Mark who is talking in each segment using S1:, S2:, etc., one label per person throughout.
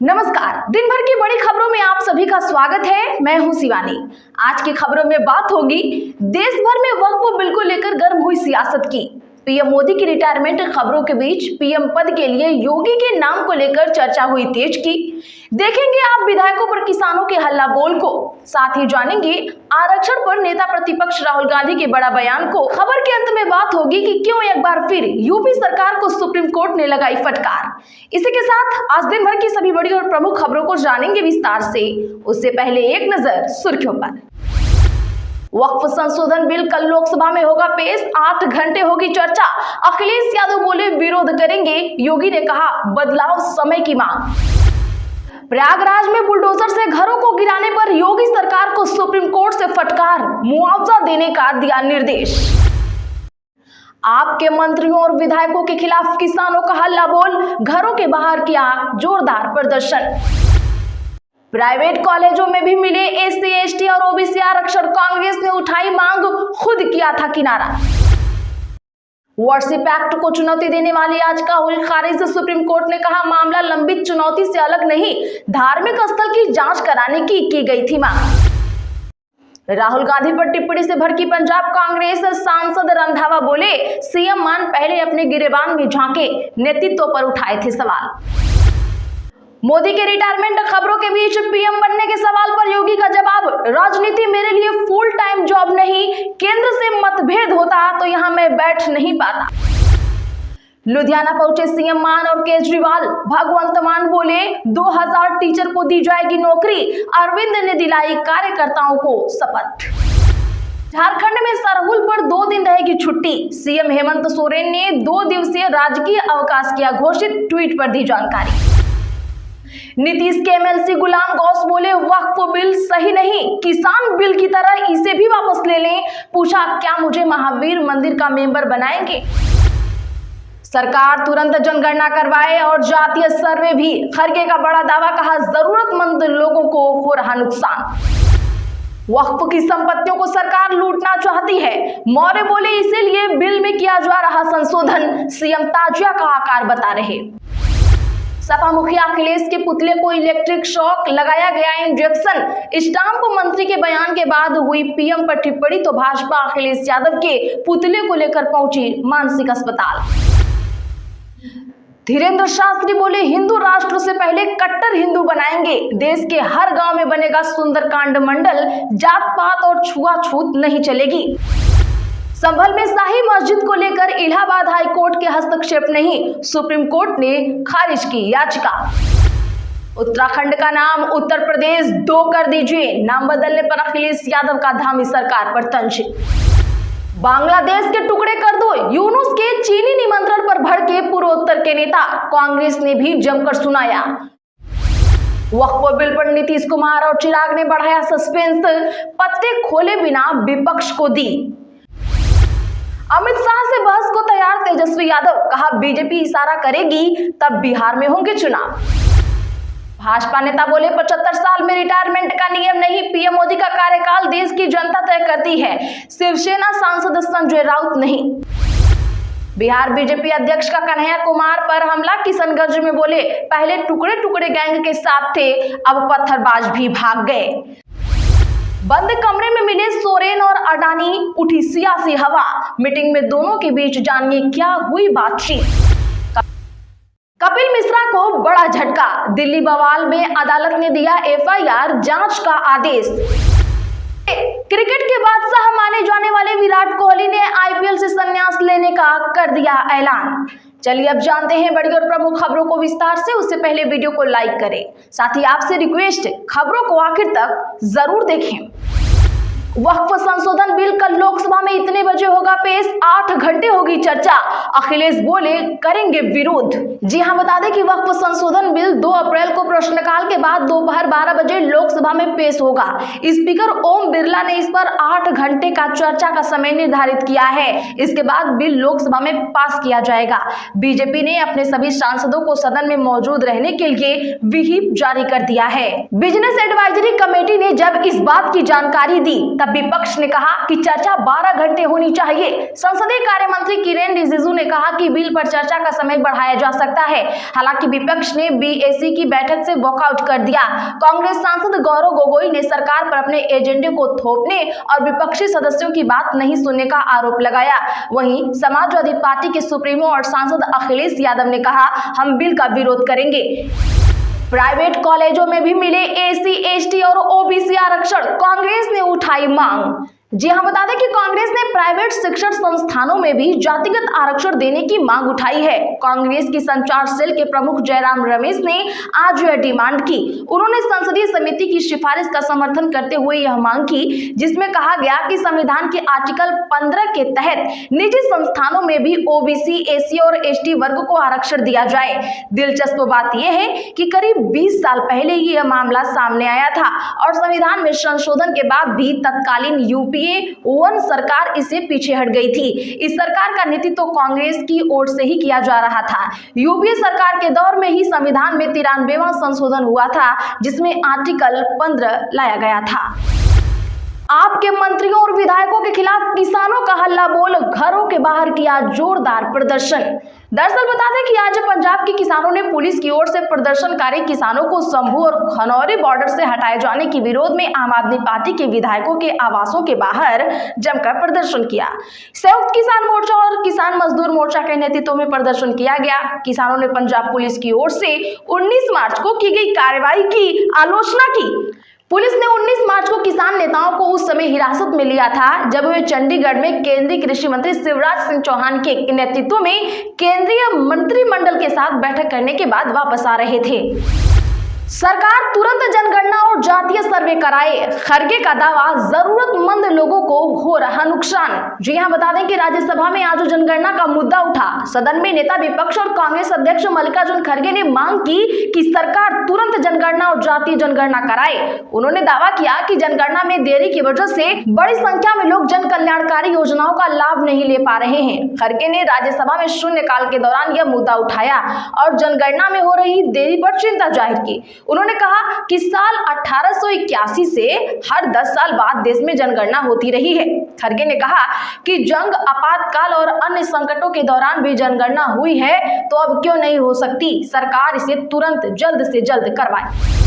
S1: नमस्कार। दिन भर की बड़ी खबरों में आप सभी का स्वागत है। मैं हूं शिवानी। आज की खबरों में बात होगी देश भर में वक्फ बिल को लेकर गर्म हुई सियासत की। पीएम मोदी की रिटायरमेंट खबरों के बीच पीएम पद के लिए योगी के नाम को लेकर चर्चा हुई तेज की। देखेंगे आप विधायकों पर किसानों के हल्ला बोल को, साथ ही जानेंगे आरक्षण पर नेता प्रतिपक्ष राहुल गांधी के बड़ा बयान को। खबर के अंत में बात होगी कि क्यों एक बार फिर यूपी सरकार को सुप्रीम कोर्ट ने लगाई फटकार। इसी के साथ आज दिन भर की सभी बड़ी और प्रमुख खबरों को जानेंगे विस्तार से। उससे पहले एक नजर सुर्खियों पर। वक्फ संशोधन बिल कल लोकसभा में होगा पेश, 8 घंटे होगी चर्चा। अखिलेश यादव बोले विरोध करेंगे, योगी ने कहा बदलाव समय की मांग। प्रयागराज में बुलडोजर से घरों को गिराने पर योगी सरकार को सुप्रीम कोर्ट से फटकार, मुआवजा देने का दिया निर्देश। आपके मंत्रियों और विधायकों के खिलाफ किसानों का हल्ला बोल, घरों के बाहर किया जोरदार प्रदर्शन। प्राइवेट कॉलेजों में भी मिले एससी एसटी और ओबीसी आरक्षण, कांग्रेस ने उठाई मांग, खुद किया था किनारा। वर्शिप एक्ट को चुनौती देने वाली याचिका हुई खारिज, सुप्रीम कोर्ट ने कहा मामला लंबित चुनौती से अलग नहीं, धार्मिक स्थल की जांच कराने की गई थी मांग। राहुल गांधी पर टिप्पणी से भड़की पंजाब कांग्रेस, सांसद रंधावा बोले सीएम मान पहले अपने गिरेबान में झांके, नेतृत्व पर उठाए थे सवाल। मोदी के रिटायरमेंट खबरों के बीच पीएम बनने के सवाल पर योगी का जवाब, राजनीति मेरे लिए फुल टाइम जॉब नहीं, केंद्र से मतभेद होता तो यहां मैं बैठ नहीं पाता। लुधियाना पहुंचे सीएम मान और केजरीवाल, भगवंत मान बोले 2000 टीचर को दी जाएगी नौकरी, अरविंद ने दिलाई कार्यकर्ताओं को शपथ। झारखंड में सरहुल पर 2 दिन रहेगी छुट्टी, सीएम हेमंत सोरेन ने 2 दिवसीय राजकीय अवकाश किया घोषित, ट्वीट पर दी जानकारी। नीतीश के एमएलसी गुलाम गौस बोले वक्फ बिल सही नहीं, किसान बिल की तरह इसे भी वापस ले लें, पूछा क्या मुझे महावीर मंदिर का मेंबर बनाएंगे। सरकार तुरंत जनगणना करवाए और जातीय सर्वे भी, खरगे का बड़ा दावा, कहा जरूरतमंद लोगों को हो रहा नुकसान। वक्फ की संपत्तियों को सरकार लूटना चाहती है, मौर्य बोले इसीलिए बिल में किया जा रहा संशोधन, सीएम ताजिया का आकार बता रहे। सपा मुखिया अखिलेश के पुतले को इलेक्ट्रिक शॉक, लगाया गया इंजेक्शन, स्टाम्प मंत्री के बयान के बाद हुई पीएम पर टिप्पणी तो भाजपा अखिलेश यादव के पुतले को लेकर पहुंची मानसिक अस्पताल। धीरेन्द्र शास्त्री बोले हिंदू राष्ट्र से पहले कट्टर हिंदू बनाएंगे, देश के हर गांव में बनेगा सुंदरकांड मंडल, जात पात और छुआछूत नहीं चलेगी। संभल में शाही मस्जिद को लेकर इलाहाबाद हाई कोर्ट के हस्तक्षेप नहीं, सुप्रीम कोर्ट ने खारिज की याचिका। उत्तराखंड का नाम उत्तर प्रदेश 2 कर दीजिए, नाम बदलने पर अखिलेश यादव का धामी सरकार पर तंज। बांग्लादेश के टुकड़े कर दो, यूनुस के चीनी निमंत्रण पर भड़के पूर्वोत्तर के नेता, कांग्रेस ने भी जमकर सुनाया। वक्फ बिल पर नीतीश कुमार और चिराग ने बढ़ाया सस्पेंस, पत्ते खोले बिना विपक्ष को दी। अमित शाह से बहस को तैयार तेजस्वी यादव, कहा बीजेपी इशारा करेगी तब बिहार में होंगे चुनाव। भाजपा नेता बोले 75 साल में रिटायरमेंट का नियम नहीं, पीएम मोदी का कार्यकाल देश की जनता तय करती है, शिवसेना सांसद संजय राउत नहीं। बिहार बीजेपी अध्यक्ष का कन्हैया कुमार पर हमला, किशनगंज में बोले पहले टुकड़े टुकड़े गैंग के साथ थे, अब पत्थरबाज भी भाग गए। बंद कमरे में मिले सोरेन और अडानी, उठी सियासी हवा, मीटिंग में दोनों के बीच जानिए क्या हुई बातचीत। कपिल मिश्रा को बड़ा झटका, दिल्ली बवाल में अदालत ने दिया एफआईआर जांच का आदेश। क्रिकेट के बादशाह माने जाने वाले विराट कोहली ने आईपीएल से संन्यास लेने का कर दिया ऐलान। चलिए अब जानते हैं बड़ी और प्रमुख खबरों को विस्तार से। उससे पहले वीडियो को लाइक करें, साथ ही आपसे रिक्वेस्ट खबरों को आखिर तक जरूर देखें। वक्फ संशोधन बिल कल लोकसभा में इतने बजे होगा पेश, 8 घंटे होगी चर्चा, अखिलेश बोले करेंगे विरोध। जी हां, बता दें कि वक्फ संशोधन बिल 2 अप्रैल को प्रश्नकाल के बाद दोपहर 12 बजे लोकसभा में पेश होगा। स्पीकर ओम बिरला ने इस पर 8 घंटे का चर्चा का समय निर्धारित किया है। इसके बाद बिल लोकसभा में पास किया जाएगा। बीजेपी ने अपने सभी सांसदों को सदन में मौजूद रहने के लिए व्हिप जारी कर दिया है। बिजनेस एडवाइजरी कमेटी ने जब इस बात की जानकारी दी तब विपक्ष ने कहा कि चर्चा 12 घंटे होनी चाहिए। संसदीय कार्य मंत्री किरेन रिजिजू ने कहा कि बिल पर चर्चा का समय बढ़ाया जा सकता है। हालांकि विपक्ष ने बीएसी की बैठक से वॉकआउट कर दिया। कांग्रेस सांसद गौरव गोगोई ने सरकार पर अपने एजेंडे को थोपने और विपक्षी सदस्यों की बात नहीं सुनने का आरोप लगाया। वहीं समाजवादी पार्टी के सुप्रीमो और सांसद अखिलेश यादव ने कहा, हम बिल का विरोध करेंगे। प्राइवेट कॉलेजों में भी मिले एससी, एसटी और ओबीसी आरक्षण, कांग्रेस ने उठाई मांग। जी हां, बता दें कि कांग्रेस ने प्राइवेट शिक्षण संस्थानों में भी जातिगत आरक्षण देने की मांग उठाई है। कांग्रेस की संचार सेल के प्रमुख जयराम रमेश ने आज यह डिमांड की। उन्होंने संसदीय समिति की सिफारिश का समर्थन करते हुए यह मांग की, जिसमें कहा गया कि संविधान के आर्टिकल 15 के तहत निजी संस्थानों में भी ओबीसी, एससी और एसटी वर्ग को आरक्षण दिया जाए। दिलचस्प बात यह है कि करीब 20 साल पहले ही यह मामला सामने आया था और संविधान में संशोधन के बाद भी तत्कालीन यूपीए 1 सरकार इससे पीछे हट गई थी। इस सरकार का नेतृत्व कांग्रेस की ओर से ही किया जा रहा था। यूपीए सरकार के दौर में ही संविधान में 93वां संशोधन हुआ था, जिसमें आर्टिकल 15 लाया गया था। आपके मंत्रियों और विधायकों के खिलाफ किसानों का हल्ला बोल, घरों के बाहर किया जोरदार प्रदर्शन। दरअसल बता दें कि आज पंजाब के किसानों ने पुलिस की ओर से प्रदर्शनकारी किसानों को शंभू और खनौरी बॉर्डर से हटाए जाने के विरोध में आम आदमी पार्टी के विधायकों के आवासों के बाहर जमकर प्रदर्शन किया। संयुक्त किसान मोर्चा और किसान मजदूर मोर्चा के नेतृत्व में प्रदर्शन किया गया। किसानों ने पंजाब पुलिस की ओर से 19 मार्च को की गई कार्रवाई की आलोचना की। पुलिस ने 19 मार्च को किसान नेताओं को उस समय हिरासत में लिया था जब वे चंडीगढ़ में केंद्रीय कृषि मंत्री शिवराज सिंह चौहान के नेतृत्व में केंद्रीय मंत्रिमंडल के साथ बैठक करने के बाद वापस आ रहे थे। सरकार तुरंत जनगणना और जातीय सर्वे कराए, खरगे का दावा, जरूरतमंद लोगों को हो रहा नुकसान। जी हां, बता दें कि राज्यसभा में आज जनगणना का मुद्दा उठा। सदन में नेता विपक्ष और कांग्रेस अध्यक्ष मल्लिकार्जुन खड़गे ने मांग की कि सरकार तुरंत जनगणना और जातीय जनगणना कराए। उन्होंने दावा किया कि जनगणना में देरी की वजह से बड़ी संख्या में लोग जन कल्याणकारी योजनाओं का लाभ नहीं ले पा रहे हैं। खड़गे ने राज्यसभा में शून्यकाल के दौरान यह मुद्दा उठाया और जनगणना में हो रही देरी पर चिंता जाहिर की। उन्होंने कहा कि साल 1881 से हर 10 साल बाद देश में जनगणना होती रही है। खड़गे ने कहा कि जंग, आपातकाल और अन्य संकटों के दौरान भी जनगणना हुई है, तो अब क्यों नहीं हो सकती। सरकार इसे तुरंत जल्द से जल्द करवाए।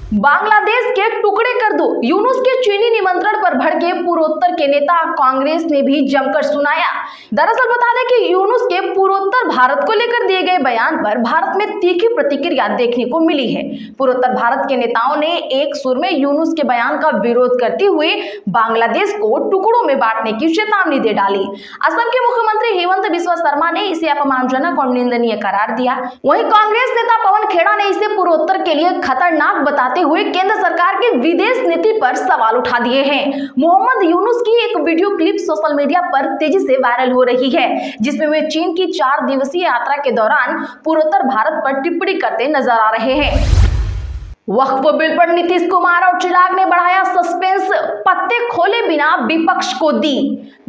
S1: बांग्लादेश के टुकड़े कर दो, यूनुस के चीनी निमंत्रण पर भड़के पूर्वोत्तर के नेता, कांग्रेस ने भी जमकर सुनाया। दरअसल बता दें कि यूनुस के पूर्वोत्तर भारत को लेकर दिए गए बयान पर भारत में तीखी प्रतिक्रिया देखने को मिली है। पूर्वोत्तर भारत के नेताओं ने एक सुर में यूनुस के बयान का विरोध करते हुए बांग्लादेश को टुकड़ों में बांटने की चेतावनी दे डाली। असम के मुख्यमंत्री हेमंत बिस्वा शर्मा ने इसे अपमानजनक और निंदनीय करार दिया। वहीं कांग्रेस नेता पवन खेड़ा ने इसे पूर्वोत्तर के लिए खतरनाक बताते हुए केंद्र सरकार की विदेश नीति पर सवाल उठा दिए हैं। मोहम्मद यूनुस की एक वीडियो क्लिप सोशल मीडिया पर तेजी से वायरल हो रही है, जिसमें वे चीन की 4 दिवसीय यात्रा के दौरान पूर्वोत्तर भारत पर टिप्पणी करते नजर आ रहे हैं। वक्फ बिल पर नीतीश कुमार और चिराग ने बढ़ाया सस्पेंस, पत्ते खोले बिना विपक्ष को दी।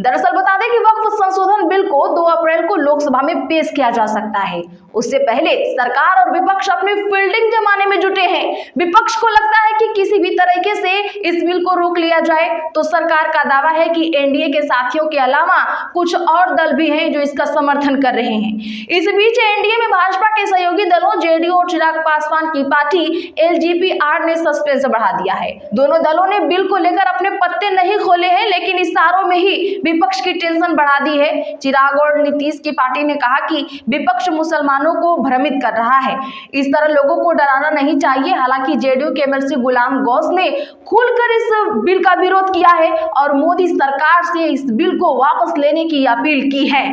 S1: दरअसल बता दें कि वक्फ संशोधन बिल को 2 अप्रैल को लोकसभा में पेश किया जा सकता है। उससे पहले सरकार और विपक्ष अपनी फील्डिंग जमाने में जुटे हैं। विपक्ष को लगता है कि किसी भी तरीके से इस बिल को रोक लिया जाए, तो सरकार का दावा है कि एनडीए के साथियों के अलावा कुछ और दल भी हैं जो इसका समर्थन कर रहे हैं। इस बीच एनडीए में भाजपा के सहयोगी दलों जेडीयू और चिराग पासवान की पार्टी एलजेपीआर ने सस्पेंस बढ़ा दिया है। दोनों दलों ने बिल को लेकर अपने पत्ते नहीं खोले हैं, लेकिन इशारों में ही विपक्ष की टेंशन बढ़ा दी है। चिराग और नीतीश की पार्टी ने कहा कि विपक्ष मुसलमानों को भ्रमित कर रहा है, इस तरह लोगों को डराना नहीं चाहिए। हालांकि जेडीयू के एमएलसी गुलाम गौस ने खुलकर इस बिल का विरोध किया है और मोदी सरकार से इस बिल को वापस लेने की अपील की है।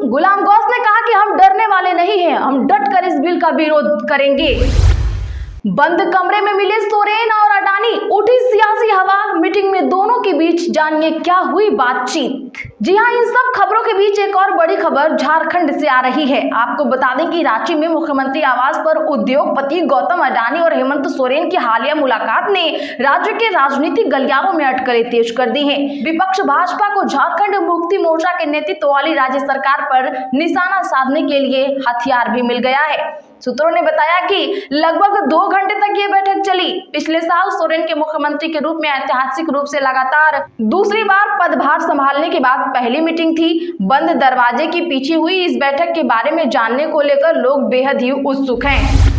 S1: गुलाम गौस ने कहा कि हम डरने वाले नहीं हैं, हम डटकर इस बिल का विरोध करेंगे। बंद कमरे में मिले सोरेन और अडानी, उठी सियासी हवा, मीटिंग में दोनों के बीच जानिए क्या हुई बातचीत। जी हां, इन सब खबरों के बीच एक और बड़ी खबर झारखंड से आ रही है। आपको बता दें कि रांची में मुख्यमंत्री आवास पर उद्योगपति गौतम अडानी और हेमंत सोरेन की हालिया मुलाकात ने राज्य के राजनीतिक गलियारों में अटकलें तेज कर दी है। विपक्ष भाजपा को झारखंड मुक्ति मोर्चा के नेतृत्व वाली राज्य सरकार पर निशाना साधने के लिए हथियार भी मिल गया है। सूत्रों ने बताया कि लगभग 2 घंटे तक ये बैठक चली। पिछले साल सोरेन के मुख्यमंत्री के रूप में ऐतिहासिक रूप से लगातार दूसरी बार पदभार संभालने के बाद पहली मीटिंग थी। बंद दरवाजे के पीछे हुई इस बैठक के बारे में जानने को लेकर लोग बेहद ही उत्सुक हैं।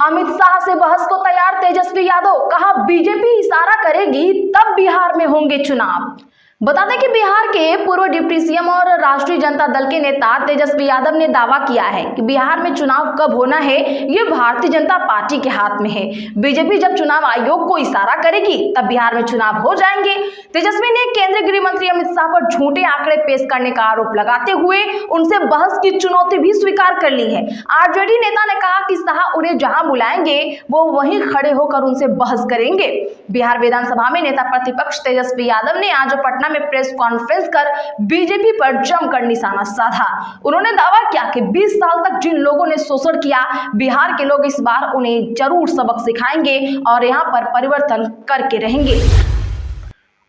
S1: अमित शाह से बहस को तैयार तेजस्वी यादव, कहा बीजेपी इशारा करेगी तब बिहार में होंगे चुनाव। बता दें कि बिहार के पूर्व डिप्टी सीएम और राष्ट्रीय जनता दल के नेता तेजस्वी यादव ने दावा किया है कि बिहार में चुनाव कब होना है ये भारतीय जनता पार्टी के हाथ में है। बीजेपी जब चुनाव आयोग को इशारा करेगी तब बिहार में चुनाव हो जाएंगे। तेजस्वी ने केंद्रीय गृह मंत्री अमित शाह पर झूठे आंकड़े पेश करने का आरोप लगाते हुए उनसे बहस की चुनौती भी स्वीकार कर ली है। आरजेडी नेता ने कहा कि शाह उन्हें जहां बुलाएंगे वो वहीं खड़े होकर उनसे बहस करेंगे। बिहार विधानसभा में नेता प्रतिपक्ष तेजस्वी यादव ने आज पटना में प्रेस कॉन्फ्रेंस कर बीजेपी पर जमकर निशाना साधा। उन्होंने दावा किया कि 20 साल तक जिन लोगों ने शोषण किया, बिहार के लोग इस बार उन्हें जरूर सबक सिखाएंगे और यहां पर परिवर्तन करके रहेंगे।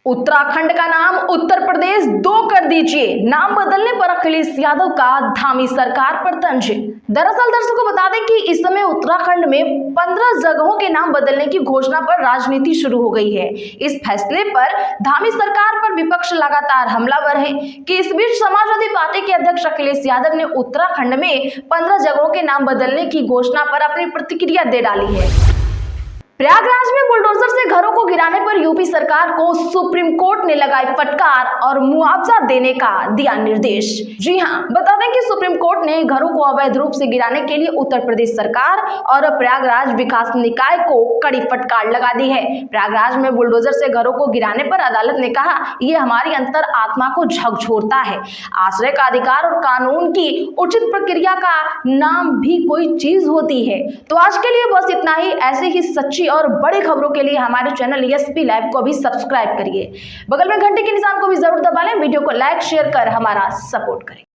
S1: उत्तराखंड का नाम उत्तर प्रदेश 2 कर दीजिए, नाम बदलने पर अखिलेश यादव का धामी सरकार पर तंज। दरअसल दर्शकों बता दें कि इस समय उत्तराखंड में 15 जगहों के नाम बदलने की घोषणा पर राजनीति शुरू हो गई है। इस फैसले पर धामी सरकार पर विपक्ष लगातार हमलावर है कि इस बीच समाजवादी पार्टी के अध्यक्ष अखिलेश यादव ने उत्तराखंड में 15 जगहों के नाम बदलने की घोषणा पर अपनी प्रतिक्रिया दे डाली है। प्रयागराज में बुलडोजर से घरों को गिराने पर यूपी सरकार को सुप्रीम कोर्ट ने लगाई फटकार और मुआवजा देने का दिया निर्देश। जी हां, बता दें कि सुप्रीम कोर्ट ने घरों को अवैध रूप से गिराने के लिए उत्तर प्रदेश सरकार और प्रयागराज विकास निकाय को कड़ी फटकार लगा दी है। प्रयागराज में बुलडोजर से घरों को गिराने पर अदालत ने कहा, ये हमारी अंतर आत्मा को झकझोरता है। आश्रय का अधिकार और कानून की उचित प्रक्रिया का नाम भी कोई चीज होती है। तो आज के लिए बस इतना ही। ऐसे ही सच्ची और बड़ी खबरों के लिए हमारे चैनल एसपी लाइव को भी सब्सक्राइब करिए। बगल में घंटे के निशान को भी जरूर दबा लें। वीडियो को लाइक शेयर कर हमारा सपोर्ट करें।